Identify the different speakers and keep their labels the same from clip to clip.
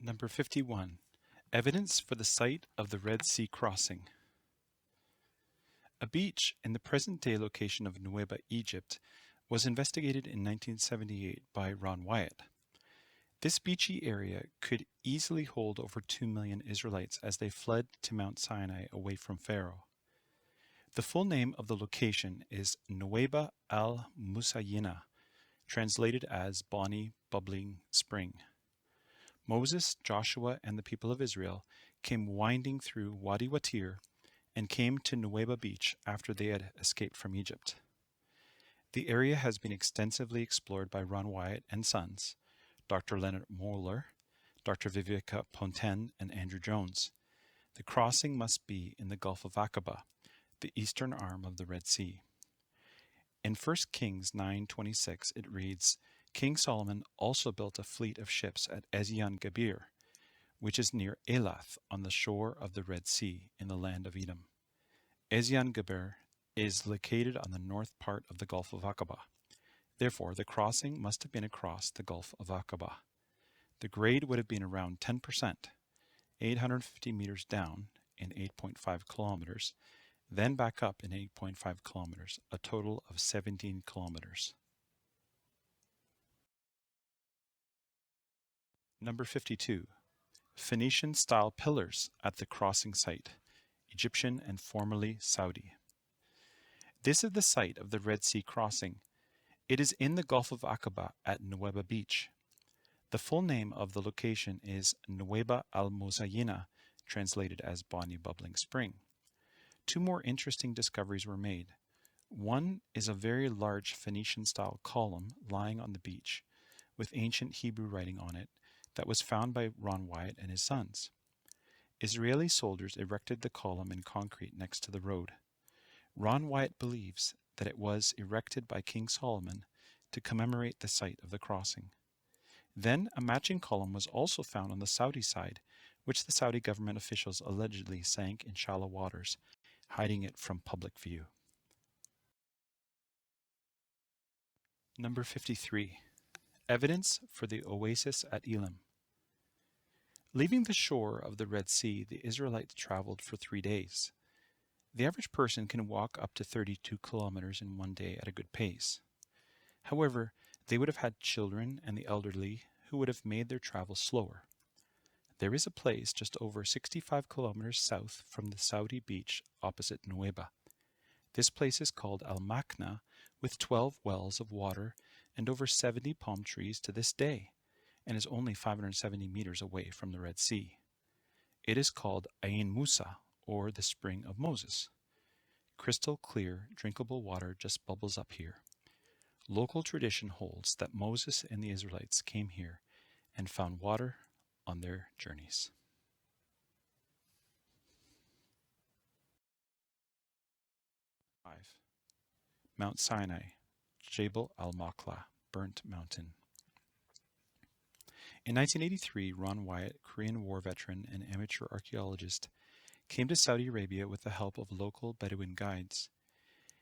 Speaker 1: Number 51. Evidence for the site of the Red Sea crossing. A beach in the present-day location of Nuweiba, Egypt, was investigated in 1978 by Ron Wyatt. This beachy area could easily hold over 2 million Israelites as they fled to Mount Sinai away from Pharaoh. The full name of the location is Nuweiba al-Musayina, translated as Bonny Bubbling Spring. Moses, Joshua, and the people of Israel came winding through Wadi Watir and came to Nuweiba Beach after they had escaped from Egypt. The area has been extensively explored by Ron Wyatt and Sons, Dr. Leonard Moeller, Dr. Viveka Ponten, and Andrew Jones. The crossing must be in the Gulf of Aqaba, the eastern arm of the Red Sea. In 1 Kings 9:26 it reads, King Solomon also built a fleet of ships at Ezion-Geber, which is near Elath on the shore of the Red Sea in the land of Edom. Ezion-Geber is located on the north part of the Gulf of Aqaba. Therefore, the crossing must have been across the Gulf of Aqaba. The grade would have been around 10%, 850 meters down in 8.5 kilometers, then back up in 8.5 kilometers, a total of 17 kilometers. Number 52. Phoenician-style pillars at the crossing site, Egyptian and formerly Saudi. This is the site of the Red Sea crossing. It is in the Gulf of Aqaba at Nuweiba Beach. The full name of the location is Nuweiba al-Musayina, translated as Bonny Bubbling Spring. Two more interesting discoveries were made. One is a very large Phoenician-style column lying on the beach with ancient Hebrew writing on it that was found by Ron Wyatt and his sons. Israeli soldiers erected the column in concrete next to the road. Ron Wyatt believes that it was erected by King Solomon to commemorate the site of the crossing. Then a matching column was also found on the Saudi side, which the Saudi government officials allegedly sank in shallow waters, hiding it from public view. Number 53. Evidence for the oasis at Elim. Leaving the shore of the Red Sea, the Israelites traveled for 3 days. The average person can walk up to 32 kilometers in one day at a good pace. However, they would have had children and the elderly who would have made their travel slower. There is a place just over 65 kilometers south from the Saudi beach opposite Nuweiba. This place is called Al-Makna, with 12 wells of water and over 70 palm trees to this day, and is only 570 meters away from the Red Sea. It is called Ain Musa, or the Spring of Moses. Crystal clear, drinkable water just bubbles up here. Local tradition holds that Moses and the Israelites came here and found water on their journeys. Mount Sinai, Jebel al-Makla, Burnt Mountain. In 1983, Ron Wyatt, Korean War veteran and amateur archaeologist, came to Saudi Arabia with the help of local Bedouin guides.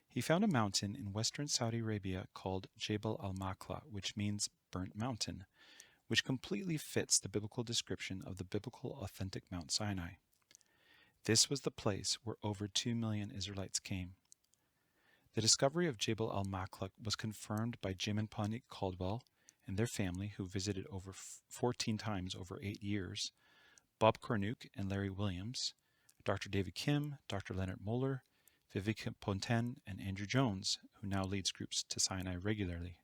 Speaker 1: He found a mountain in western Saudi Arabia called Jebel al-Makla, which means burnt mountain, which completely fits the biblical description of the biblical authentic Mount Sinai. This was the place where over 2 million Israelites came. The discovery of Jebel al-Makla was confirmed by Jim and Pawnee Caldwell and their family, who visited over 14 times over 8 years, Bob Cornuke and Larry Williams, Dr. David Kim, Dr. Leonard Moeller, Viveka Ponten, and Andrew Jones, who now leads groups to Sinai regularly.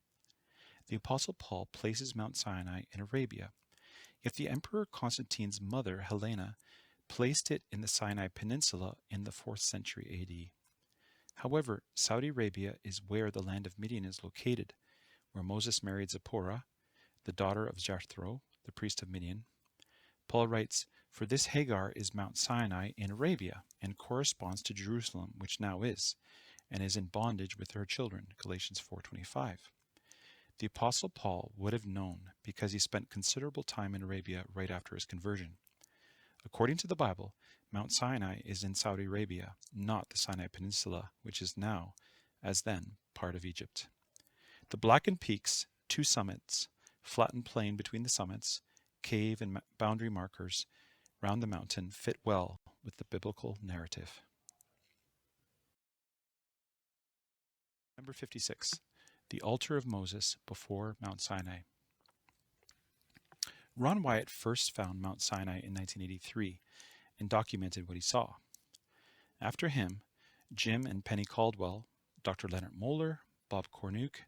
Speaker 1: The Apostle Paul places Mount Sinai in Arabia, yet the Emperor Constantine's mother, Helena, placed it in the Sinai Peninsula in the 4th century AD. However, Saudi Arabia is where the land of Midian is located, where Moses married Zipporah, the daughter of Jethro, the priest of Midian. Paul writes, "For this Hagar is Mount Sinai in Arabia, and corresponds to Jerusalem, which now is, and is in bondage with her children." Galatians 4:25. The Apostle Paul would have known because he spent considerable time in Arabia right after his conversion. According to the Bible, Mount Sinai is in Saudi Arabia, not the Sinai Peninsula, which is now, as then, part of Egypt. The blackened peaks, 2 summits, flattened plain between the summits, cave, and boundary markers round the mountain fit well with the biblical narrative. Number 56. The altar of Moses before Mount Sinai. Ron Wyatt first found Mount Sinai in 1983 and documented what he saw. After him, Jim and Penny Caldwell, Dr. Leonard Moeller, Bob Cornuke,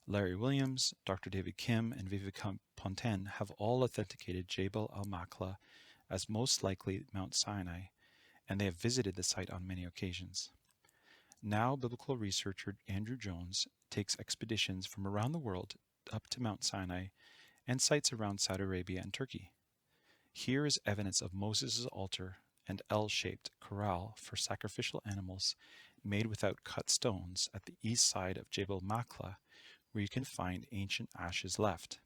Speaker 1: Larry Williams, Dr. David Kim, and Vivek Ponten have all authenticated Jebel al-Makla as most likely Mount Sinai, and they have visited the site on many occasions. Now, biblical researcher Andrew Jones takes expeditions from around the world up to Mount Sinai and sites around Saudi Arabia and Turkey. Here is evidence of Moses' altar and L-shaped corral for sacrificial animals made without cut stones at the east side of Jebel Makla, where you can find ancient ashes left.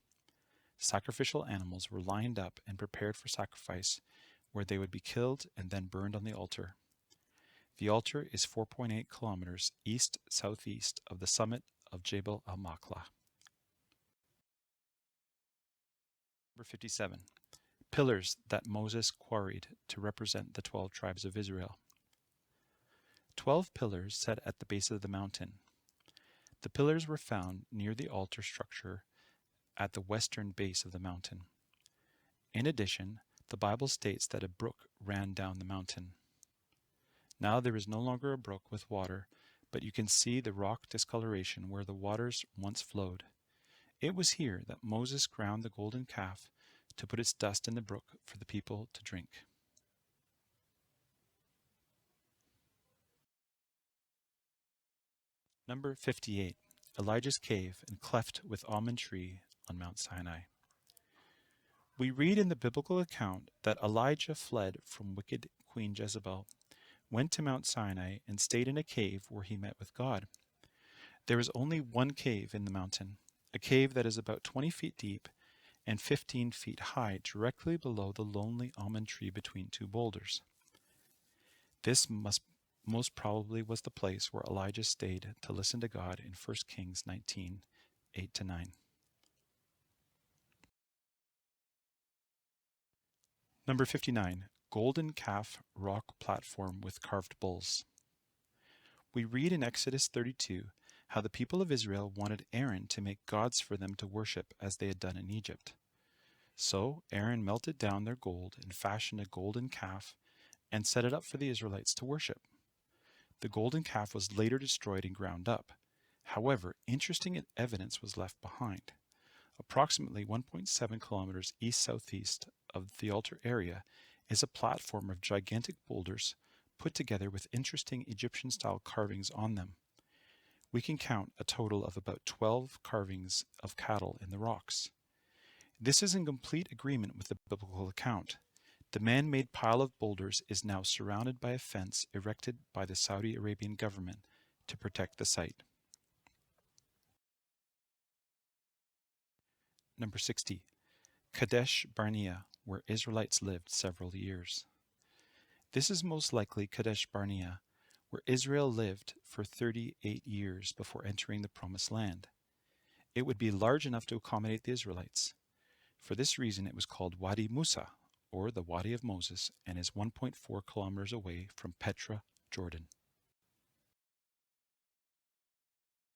Speaker 1: Sacrificial animals were lined up and prepared for sacrifice, where they would be killed and then burned on the altar. The altar is 4.8 kilometers east-southeast of the summit of Jebel al-Makla. Number 57. Pillars that Moses quarried to represent the 12 tribes of Israel. 12 pillars set at the base of the mountain. The pillars were found near the altar structure at the western base of the mountain. In addition, the Bible states that a brook ran down the mountain. Now there is no longer a brook with water, but you can see the rock discoloration where the waters once flowed. It was here that Moses ground the golden calf to put its dust in the brook for the people to drink. Number 58. Elijah's cave and cleft with almond tree on Mount Sinai. We read in the biblical account that Elijah fled from wicked Queen Jezebel, went to Mount Sinai, and stayed in a cave where he met with God. There is only one cave in the mountain, a cave that is about 20 feet deep and 15 feet high, directly below the lonely almond tree between two boulders. This most probably was the place where Elijah stayed to listen to God in 1 Kings 19, 8-9. Number 59. Golden calf rock platform with carved bulls. We read in Exodus 32 how the people of Israel wanted Aaron to make gods for them to worship as they had done in Egypt. So Aaron melted down their gold and fashioned a golden calf and set it up for the Israelites to worship. The golden calf was later destroyed and ground up. However, interesting evidence was left behind. Approximately 1.7 kilometers east-southeast of the altar area is a platform of gigantic boulders put together with interesting Egyptian-style carvings on them. We can count a total of about 12 carvings of cattle in the rocks. This is in complete agreement with the biblical account. The man-made pile of boulders is now surrounded by a fence erected by the Saudi Arabian government to protect the site. Number 60. Kadesh Barnea, where Israelites lived several years. This is most likely Kadesh Barnea, where Israel lived for 38 years before entering the Promised Land. It would be large enough to accommodate the Israelites. For this reason, it was called Wadi Musa, or the Wadi of Moses, and is 1.4 kilometers away from Petra, Jordan.